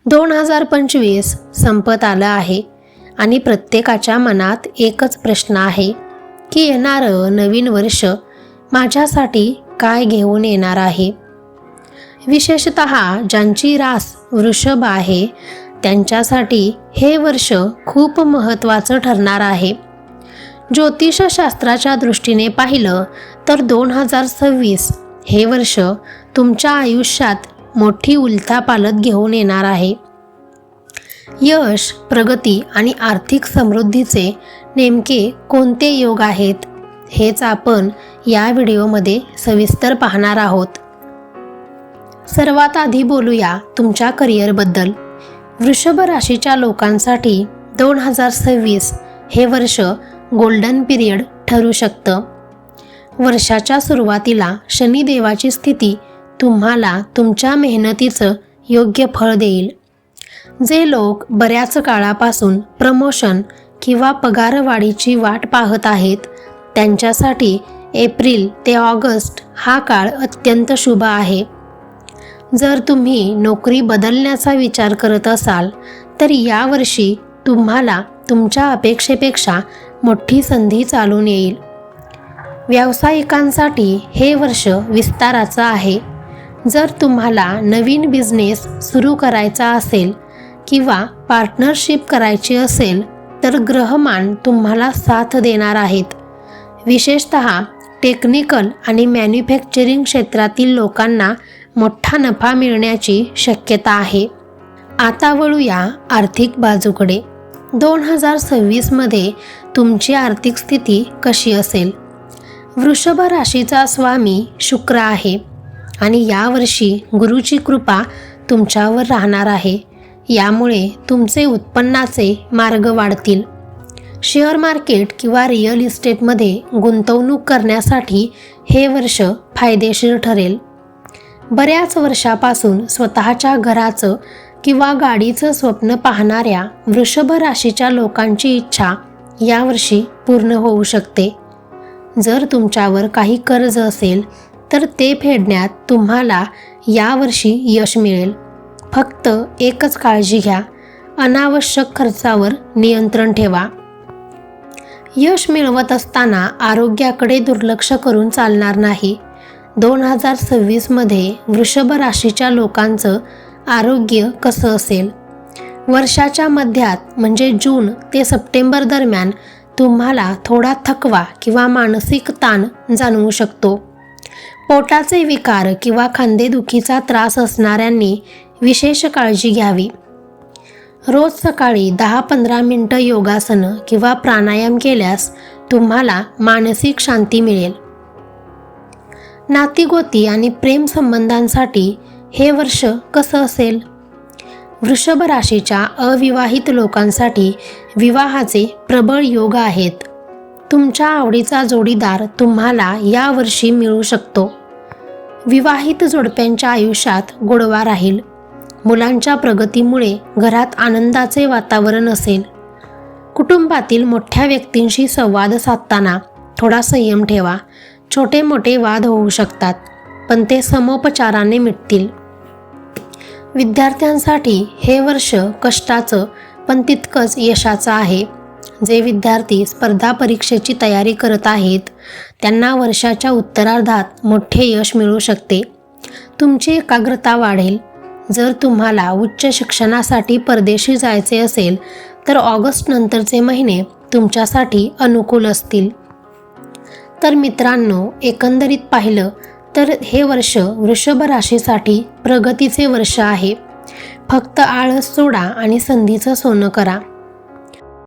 2025 संपत आलं आहे आणि प्रत्येकाच्या मनात एकच प्रश्न आहे की येणारं नवीन वर्ष माझ्यासाठी काय घेऊन येणार आहे. विशेषतः ज्यांची रास वृषभ आहे त्यांच्यासाठी हे वर्ष खूप महत्त्वाचं ठरणार आहे. ज्योतिषशास्त्राच्या दृष्टीने पाहिलं तर 2026 हे वर्ष तुमच्या आयुष्यात मोठी उलथापालथ घेऊन येणार आहे. यश, प्रगती आणि आर्थिक समृद्धीचे नेमके कोणते योग आहेत हेच आपण या व्हिडिओमध्ये सविस्तर पाहणार आहोत. सर्वात आधी बोलूया तुमच्या करिअरबद्दल. वृषभ राशीच्या लोकांसाठी 2026 हे वर्ष गोल्डन पिरियड ठरू शकतं. वर्षाच्या सुरुवातीला शनिदेवाची स्थिती तुम्हाला तुमच्या मेहनतीचं योग्य फळ देईल. जे लोक बऱ्याच काळापासून प्रमोशन किंवा पगारवाढीची वाट पाहत आहेत त्यांच्यासाठी एप्रिल ते ऑगस्ट हा काळ अत्यंत शुभ आहे. जर तुम्ही नोकरी बदलण्याचा विचार करत असाल तर यावर्षी तुम्हाला तुमच्या अपेक्षेपेक्षा मोठी संधी चालून येईल. व्यावसायिकांसाठी हे वर्ष विस्ताराचं आहे. जर तुम्हाला नवीन बिझनेस सुरू करायचा असेल किंवा पार्टनरशिप करायची असेल तर ग्रहमान तुम्हाला साथ देणार आहेत. विशेषतः टेक्निकल आणि मॅन्युफॅक्चरिंग क्षेत्रातील लोकांना मोठा नफा मिळण्याची शक्यता आहे. आता वळूया आर्थिक बाजूकडे. 2026 मध्ये तुमची आर्थिक स्थिती कशी असेल? वृषभ राशीचा स्वामी शुक्र आहे आणि यावर्षी गुरुची कृपा तुमच्यावर राहणार आहे. यामुळे तुमचे उत्पन्नाचे मार्ग वाढतील. शेअर मार्केट किंवा रिअल इस्टेटमध्ये गुंतवणूक करण्यासाठी हे वर्ष फायदेशीर ठरेल. बऱ्याच वर्षापासून स्वतःच्या घराचं किंवा गाडीचं स्वप्न पाहणाऱ्या वृषभ राशीच्या लोकांची इच्छा यावर्षी पूर्ण होऊ शकते. जर तुमच्यावर काही कर्ज असेल तर ते फेडण्यात तुम्हाला यावर्षी यश मिळेल. फक्त एकच काळजी घ्या, अनावश्यक खर्चावर नियंत्रण ठेवा. यश मिळवत असताना आरोग्याकडे दुर्लक्ष करून चालणार नाही. 2026 मध्ये वृषभ राशीच्या लोकांचं आरोग्य कसं असेल? वर्षाच्या मध्यात म्हणजे जून ते सप्टेंबर दरम्यान तुम्हाला थोडा थकवा किंवा मानसिक ताण जाणवू शकतो. पोटाचे विकार किंवा खांदेदुखीचा त्रास असणाऱ्यांनी विशेष काळजी घ्यावी. रोज सकाळी 10-15 मिनिटं योगासनं किंवा प्राणायाम केल्यास तुम्हाला मानसिक शांती मिळेल. नातीगोती आणि प्रेम संबंधांसाठी हे वर्ष कसं असेल? वृषभ राशीच्या अविवाहित लोकांसाठी विवाहाचे प्रबळ योग आहेत. तुमच्या आवडीचा जोडीदार तुम्हाला यावर्षी मिळू शकतो. विवाहित जोडप्यांच्या आयुष्यात गोडवा राहील. मुलांच्या प्रगतीमुळे घरात आनंदाचे वातावरण असेल. कुटुंबातील मोठ्या व्यक्तींशी संवाद साधताना थोडा संयम ठेवा. छोटे मोठे वाद होऊ शकतात पण ते समोपचाराने मिटतील. विद्यार्थ्यांसाठी हे वर्ष कष्टाचं पण तितकंच यशाचं आहे. जे विद्यार्थी स्पर्धा परीक्षेची तयारी करत आहेत त्यांना वर्षाच्या उत्तरार्धात मोठे यश मिळू शकते. तुमची एकाग्रता वाढेल. जर तुम्हाला उच्च शिक्षणासाठी परदेशी जायचे असेल तर ऑगस्ट नंतरचे महिने तुमच्यासाठी अनुकूल असतील. तर मित्रांनो, एकंदरीत पाहिलं तर हे वर्ष वृषभ राशीसाठी प्रगतीचे वर्ष आहे. फक्त आळस सोडा आणि संधीचं सोनं करा.